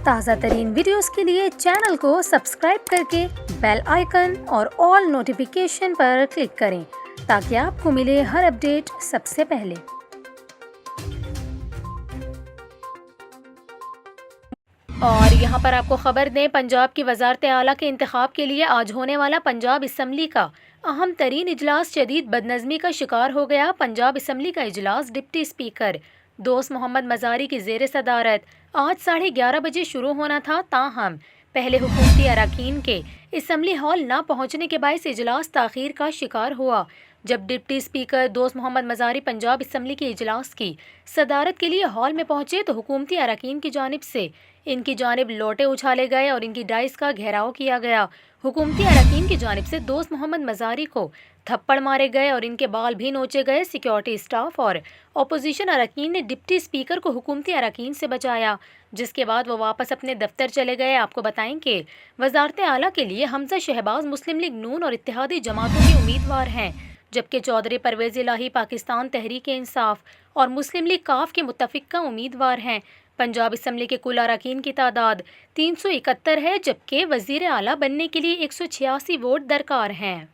تازہ ترین ویڈیوز کے لیے چینل کو سبسکرائب کر کے بیل آئیکن اور آل نوٹیفیکیشن پر کلک کریں تاکہ آپ کو ملے ہر اپڈیٹ سب سے پہلے۔ اور یہاں پر آپ کو خبر دیں، پنجاب کی وزارت اعلیٰ کے انتخاب کے لیے آج ہونے والا پنجاب اسمبلی کا اہم ترین اجلاس شدید بدنظمی کا شکار ہو گیا۔ پنجاب اسمبلی کا اجلاس ڈپٹی اسپیکر دوست محمد مزاری کی زیر صدارت آج 11:30 بجے شروع ہونا تھا، تاہم پہلے حکومتی اراکین کے اسمبلی ہال نہ پہنچنے کے باعث اجلاس تاخیر کا شکار ہوا۔ جب ڈپٹی اسپیکر دوست محمد مزاری پنجاب اسمبلی کے اجلاس کی صدارت کے لیے ہال میں پہنچے تو حکومتی اراکین کی جانب سے ان کی جانب لوٹے اچھالے گئے اور ان کی ڈائس کا گھیراؤ کیا گیا۔ حکومتی اراکین کی جانب سے دوست محمد مزاری کو تھپڑ مارے گئے اور ان کے بال بھی نوچے گئے۔ سیکیورٹی اسٹاف اور اپوزیشن اراکین نے ڈپٹی اسپیکر کو حکومتی اراکین سے بچایا، جس کے بعد وہ واپس اپنے دفتر چلے گئے۔ آپ کو بتائیں کہ وزارت اعلیٰ کے لیے حمزہ شہباز مسلم لیگ نون اور اتحادی جماعتوں کے امیدوار ہیں، جبکہ چودھری پرویز الہی پاکستان تحریک انصاف اور مسلم لیگ کاف کے متفقہ امیدوار ہیں۔ پنجاب اسمبلی کے کل اراکین کی تعداد 371 ہے، جبکہ وزیر اعلیٰ بننے کے لیے 186 ووٹ درکار ہیں۔